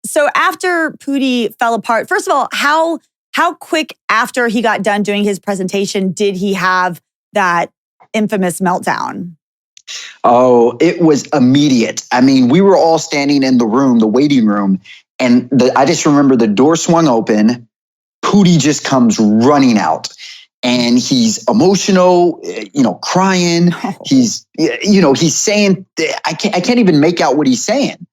So after Pootie fell apart, first of all, how quick after he got done doing his presentation did he have that infamous meltdown? Oh, it was immediate. I mean, we were all standing in the room, the waiting room, and I just remember the door swung open. Pootie just comes running out. And he's emotional, crying. Oh. He's saying, I can't even make out what he's saying.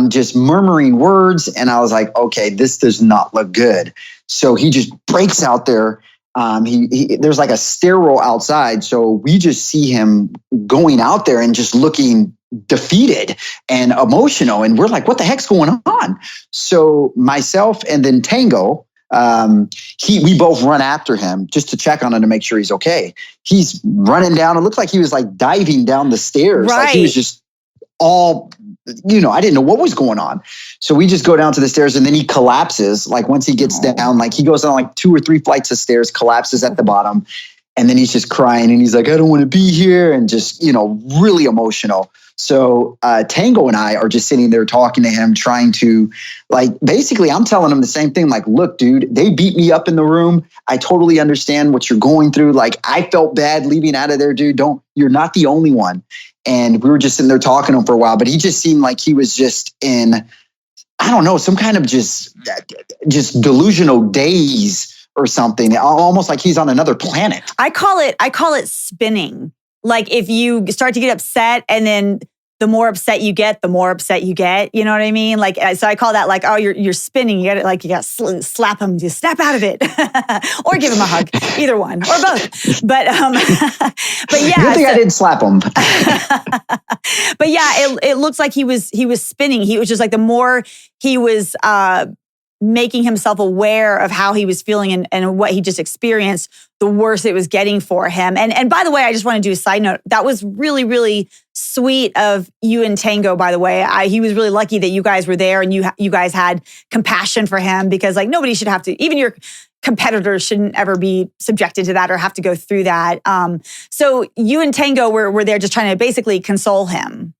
Just murmuring words. And I was like, okay, this does not look good. So he just breaks out there. There's like a stairwell outside. So we just see him going out there and just looking defeated and emotional. And we're like, what the heck's going on? So myself and then Tango, we both run after him just to check on him to make sure he's okay. He's running down. It looked like he was like diving down the stairs. Right. Like he was just all, I didn't know what was going on. So we just go down to the stairs and then he collapses. Like once he gets down, like he goes down like 2 or 3 flights of stairs, collapses at the bottom. And then he's just crying and he's like, I don't want to be here. And just, really emotional. So Tango and I are just sitting there talking to him, trying to basically I'm telling him the same thing. Like, look, dude, they beat me up in the room. I totally understand what you're going through. Like I felt bad leaving out of there, dude. You're not the only one. And we were just sitting there talking to him for a while, but he just seemed like he was just in, I don't know, some kind of just delusional daze or something. Almost like he's on another planet. I call it spinning. Like if you start to get upset and then the more upset you get, the more upset you get. You know what I mean? Like, so I call that like, oh, you're spinning. You got to slap him, just snap out of it, or give him a hug, either one or both. But yeah. Good thing I didn't slap him. But yeah, it looks like he was spinning. He was just like the more he was making himself aware of how he was feeling and what he just experienced, the worse it was getting for him. And by the way, I just want to do a side note. That was really, really sweet of you and Tango, by the way. He was really lucky that you guys were there and you guys had compassion for him, because like nobody should have to, even your competitors shouldn't ever be subjected to that or have to go through that. So you and Tango were there just trying to basically console him.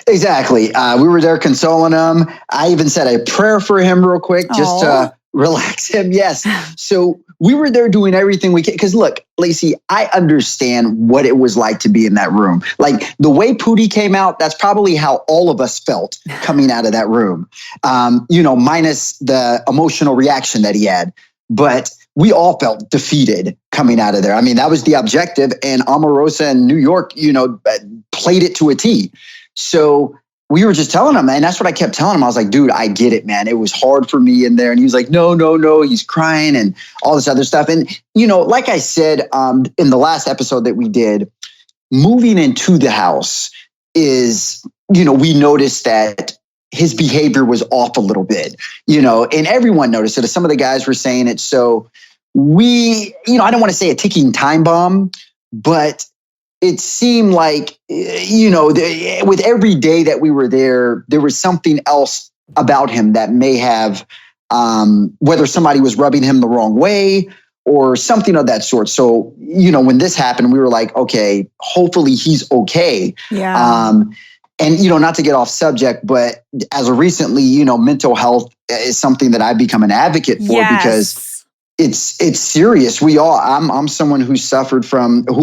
Exactly. We were there consoling him. I even said a prayer for him real quick, just to relax him. Yes. So we were there doing everything we can. Because look, Lacey, I understand what it was like to be in that room. Like the way Pootie came out, that's probably how all of us felt coming out of that room. Minus the emotional reaction that he had. But we all felt defeated coming out of there. I mean, that was the objective. And Omarosa in New York, played it to a T. So we were just telling him, and that's what I kept telling him. I was like, dude, I get it, man. It was hard for me in there. And he was like, no, he's crying and all this other stuff. And, like I said, in the last episode that we did, moving into the house is, we noticed that his behavior was off a little bit, and everyone noticed it. Some of the guys were saying it. So we, I don't want to say a ticking time bomb, but it seemed like, with every day that we were there, there was something else about him that may have, whether somebody was rubbing him the wrong way or something of that sort. So, when this happened, we were like, okay, hopefully he's okay. Yeah. And, not to get off subject, but as of recently, mental health is something that I've become an advocate for. Yes. Because it's serious. I'm someone who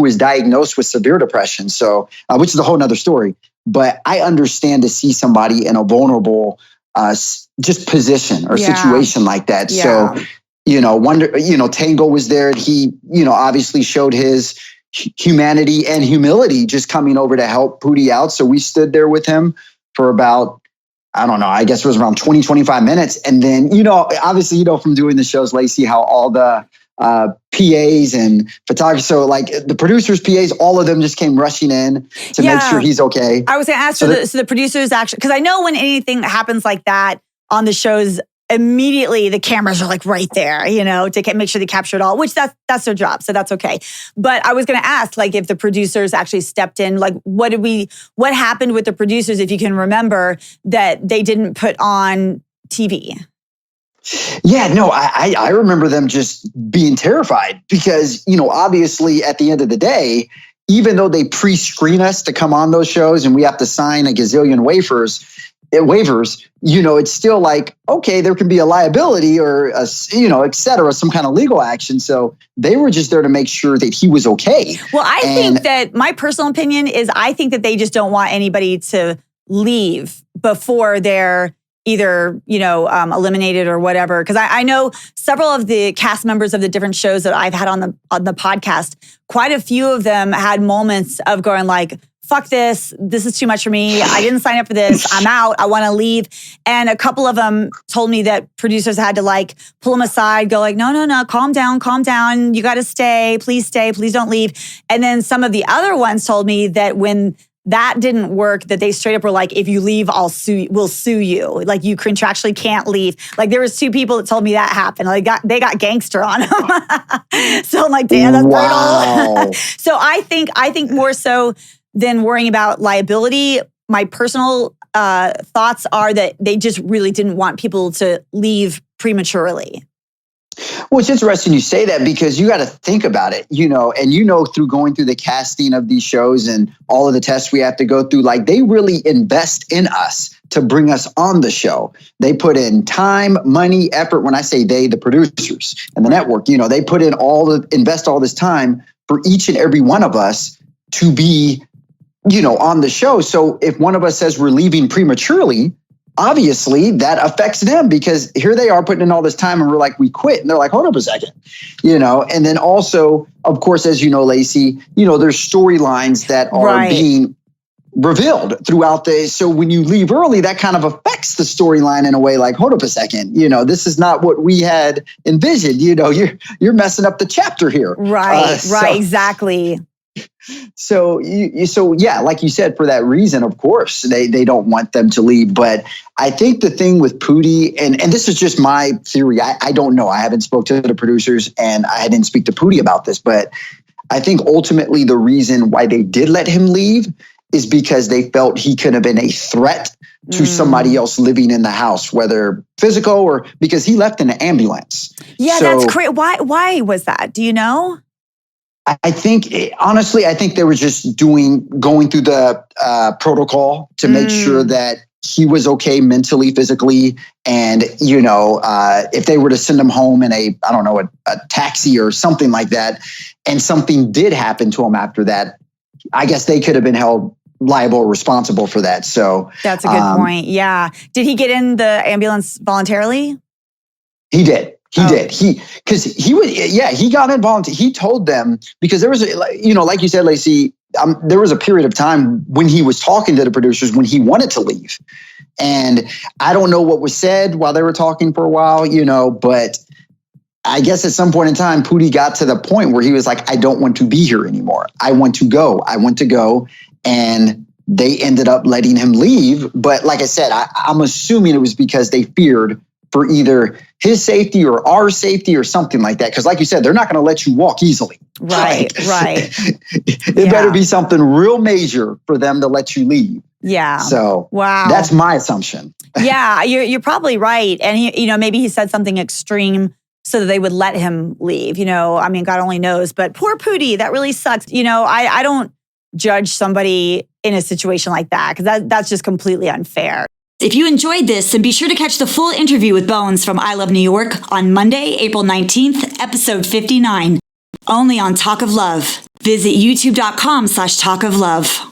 is diagnosed with severe depression. So, which is a whole nother story, but I understand to see somebody in a vulnerable, just position or situation like that. Yeah. So, Tango was there and he, obviously showed his humanity and humility just coming over to help Pootie out. So we stood there with him for about, I don't know, I guess it was around 20, 25 minutes. And then, obviously, from doing the shows, Lacey, how all the PAs and photographers, so like the producers, PAs, all of them just came rushing in to make sure he's okay. I was going to ask, so the producers actually, because I know when anything happens like that on the shows, immediately the cameras are like right there, to make sure they capture it all, which that's their job. So that's okay. But I was going to ask, like, if the producers actually stepped in, like, what happened with the producers, if you can remember, that they didn't put on TV? Yeah, no, I remember them just being terrified because, obviously at the end of the day, even though they pre-screen us to come on those shows and we have to sign a gazillion waivers, it's still like, okay, there can be a liability or, et cetera, some kind of legal action. So they were just there to make sure that he was okay. Well, I think that my personal opinion is I think that they just don't want anybody to leave before they're either, eliminated or whatever. Because I know several of the cast members of the different shows that I've had on the podcast, quite a few of them had moments of going like, fuck this. This is too much for me. I didn't sign up for this. I'm out. I want to leave. And a couple of them told me that producers had to like pull them aside, go like, no, calm down. You got to stay. Please don't leave. And then some of the other ones told me that when that didn't work, that they straight up were like, if you leave, we'll sue you. Like you contractually can't leave. Like there was 2 people that told me that happened. Like they got gangster on them. So I'm like, damn, that's brutal. So I think more so than worrying about liability, my personal thoughts are that they just really didn't want people to leave prematurely. Well, it's interesting you say that because you got to think about it, and through going through the casting of these shows and all of the tests we have to go through, like they really invest in us to bring us on the show. They put in time, money, effort. When I say they, the producers and the network, they put in invest all this time for each and every one of us to be, on the show. So if one of us says we're leaving prematurely, obviously that affects them because here they are putting in all this time and we're like, we quit. And they're like, hold up a second, and then also, of course, as you know, Lacey, there's storylines that are being revealed throughout so when you leave early, that kind of affects the storyline in a way like, hold up a second, this is not what we had envisioned. You're messing up the chapter here. Right, exactly. So yeah, like you said, for that reason, of course, they don't want them to leave. But I think the thing with Pootie, and this is just my theory, I don't know. I haven't spoke to the producers and I didn't speak to Pootie about this, but I think ultimately the reason why they did let him leave is because they felt he could have been a threat to somebody else living in the house, whether physical or because he left in an ambulance. Yeah, that's crazy. Why was that? Do you know? I think, honestly, they were just going through the protocol to make sure that he was okay mentally, physically. And, if they were to send him home in a taxi or something like that, and something did happen to him after that, I guess they could have been held liable or responsible for that. So that's a good point. Yeah. Did he get in the ambulance voluntarily? He did. He got involved. He told them because there was, like you said, Lacey, there was a period of time when he was talking to the producers when he wanted to leave. And I don't know what was said while they were talking for a while, but I guess at some point in time, Pootie got to the point where he was like, I don't want to be here anymore. I want to go. And they ended up letting him leave. But like I said, I'm assuming it was because they feared for either his safety or our safety or something like that. Because like you said, they're not going to let you walk easily. Right. It better be something real major for them to let you leave. Yeah. So wow, that's my assumption. Yeah, you're probably right. And he, maybe he said something extreme so that they would let him leave. God only knows. But poor Pootie, that really sucks. I don't judge somebody in a situation like that because that's just completely unfair. If you enjoyed this, then be sure to catch the full interview with Bonez from I Love New York on Monday, April 19th, episode 59, only on Talk of Love. Visit youtube.com/talkoflove.